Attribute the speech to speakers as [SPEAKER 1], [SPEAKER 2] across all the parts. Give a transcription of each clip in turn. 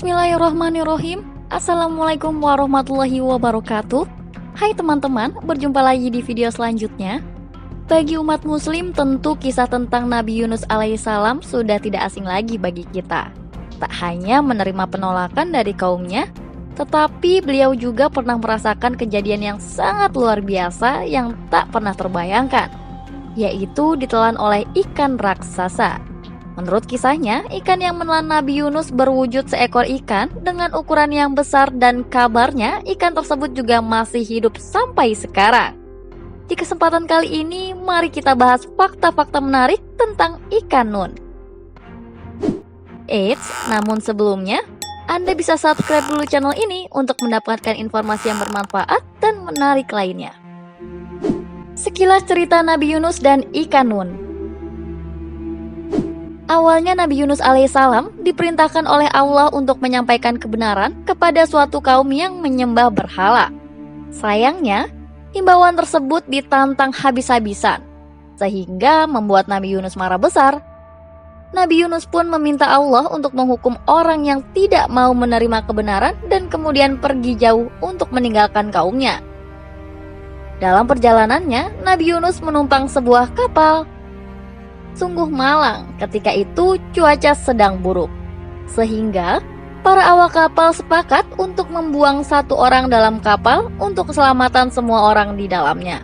[SPEAKER 1] Bismillahirrahmanirrahim. Assalamualaikum warahmatullahi wabarakatuh. Hai teman-teman, berjumpa lagi di video selanjutnya. Bagi umat muslim, tentu kisah tentang Nabi Yunus alaihissalam sudah tidak asing lagi bagi kita. Tak hanya menerima penolakan dari kaumnya, tetapi beliau juga pernah merasakan kejadian yang sangat luar biasa yang tak pernah terbayangkan, yaitu ditelan oleh ikan raksasa. Menurut kisahnya, ikan yang menelan Nabi Yunus berwujud seekor ikan dengan ukuran yang besar dan kabarnya ikan tersebut juga masih hidup sampai sekarang. Di kesempatan kali ini, mari kita bahas fakta-fakta menarik tentang ikan nun. Eits, namun sebelumnya, Anda bisa subscribe dulu channel ini untuk mendapatkan informasi yang bermanfaat dan menarik lainnya. Sekilas cerita Nabi Yunus dan ikan nun. Awalnya Nabi Yunus alaihissalam diperintahkan oleh Allah untuk menyampaikan kebenaran kepada suatu kaum yang menyembah berhala. Sayangnya, himbauan tersebut ditantang habis-habisan, sehingga membuat Nabi Yunus marah besar. Nabi Yunus pun meminta Allah untuk menghukum orang yang tidak mau menerima kebenaran dan kemudian pergi jauh untuk meninggalkan kaumnya. Dalam perjalanannya, Nabi Yunus menumpang sebuah kapal. Sungguh malang ketika itu cuaca sedang buruk, sehingga para awak kapal sepakat untuk membuang satu orang dalam kapal untuk keselamatan semua orang di dalamnya.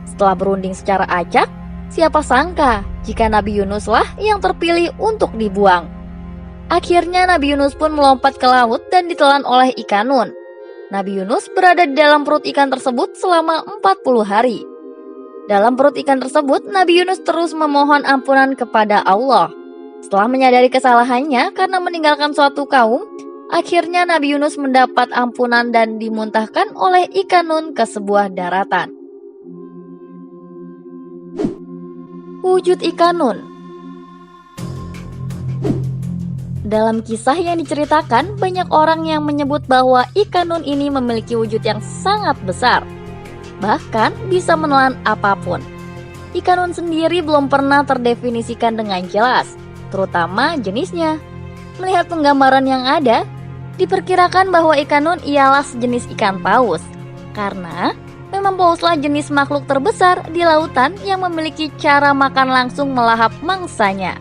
[SPEAKER 1] Setelah berunding secara acak, siapa sangka jika Nabi Yunuslah yang terpilih untuk dibuang. Akhirnya Nabi Yunus pun melompat ke laut dan ditelan oleh ikan nun. Nabi Yunus berada di dalam perut ikan tersebut selama 40 hari. Dalam perut ikan tersebut, Nabi Yunus terus memohon ampunan kepada Allah. Setelah menyadari kesalahannya karena meninggalkan suatu kaum, akhirnya Nabi Yunus mendapat ampunan dan dimuntahkan oleh ikan nun ke sebuah daratan. Wujud ikan nun. Dalam kisah yang diceritakan, banyak orang yang menyebut bahwa ikan nun ini memiliki wujud yang sangat besar, bahkan bisa menelan apapun. Ikan nun sendiri belum pernah terdefinisikan dengan jelas, terutama jenisnya. Melihat penggambaran yang ada, diperkirakan bahwa ikan nun ialah sejenis ikan paus, karena memang pauslah jenis makhluk terbesar di lautan yang memiliki cara makan langsung melahap mangsanya.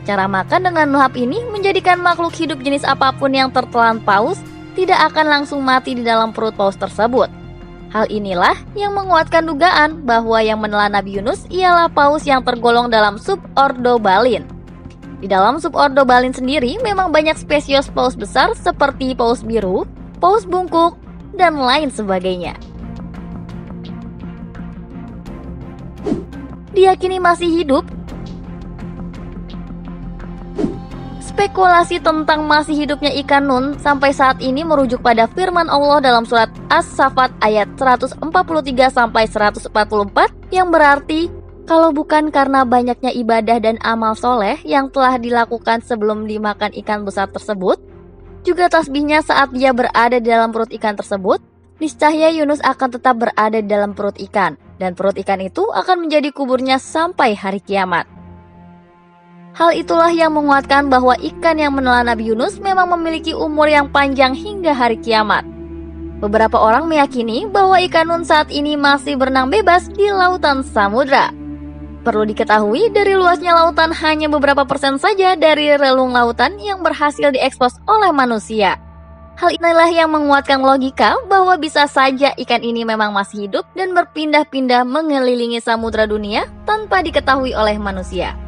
[SPEAKER 1] Cara makan dengan melahap ini menjadikan makhluk hidup jenis apapun yang tertelan paus tidak akan langsung mati di dalam perut paus tersebut. Hal inilah yang menguatkan dugaan bahwa yang menelan Nabi Yunus ialah paus yang tergolong dalam subordo balin. Di dalam subordo balin sendiri memang banyak spesies paus besar seperti paus biru, paus bungkuk, dan lain sebagainya. Diyakini masih hidup. Spekulasi tentang masih hidupnya ikan nun sampai saat ini merujuk pada firman Allah dalam surat As-Saffat ayat 143-144 yang berarti, kalau bukan karena banyaknya ibadah dan amal soleh yang telah dilakukan sebelum dimakan ikan besar tersebut, juga tasbihnya saat dia berada di dalam perut ikan tersebut, niscaya Yunus akan tetap berada di dalam perut ikan, dan perut ikan itu akan menjadi kuburnya sampai hari kiamat. Hal itulah yang menguatkan bahwa ikan yang menelan Nabi Yunus memang memiliki umur yang panjang hingga hari kiamat. Beberapa orang meyakini bahwa ikan nun saat ini masih berenang bebas di lautan samudra. Perlu diketahui, dari luasnya lautan hanya beberapa persen saja dari relung lautan yang berhasil diekspos oleh manusia. Hal inilah yang menguatkan logika bahwa bisa saja ikan ini memang masih hidup dan berpindah-pindah mengelilingi samudra dunia tanpa diketahui oleh manusia.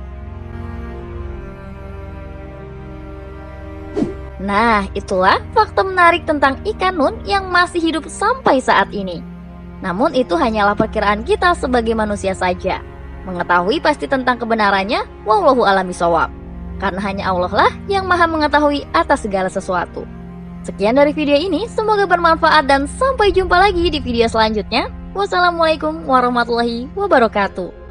[SPEAKER 1] Nah, itulah fakta menarik tentang ikan nun yang masih hidup sampai saat ini. Namun itu hanyalah perkiraan kita sebagai manusia saja. Mengetahui pasti tentang kebenarannya, wallahu a'lam bishawab. Karena hanya Allah lah yang maha mengetahui atas segala sesuatu. Sekian dari video ini, semoga bermanfaat dan sampai jumpa lagi di video selanjutnya. Wassalamualaikum warahmatullahi wabarakatuh.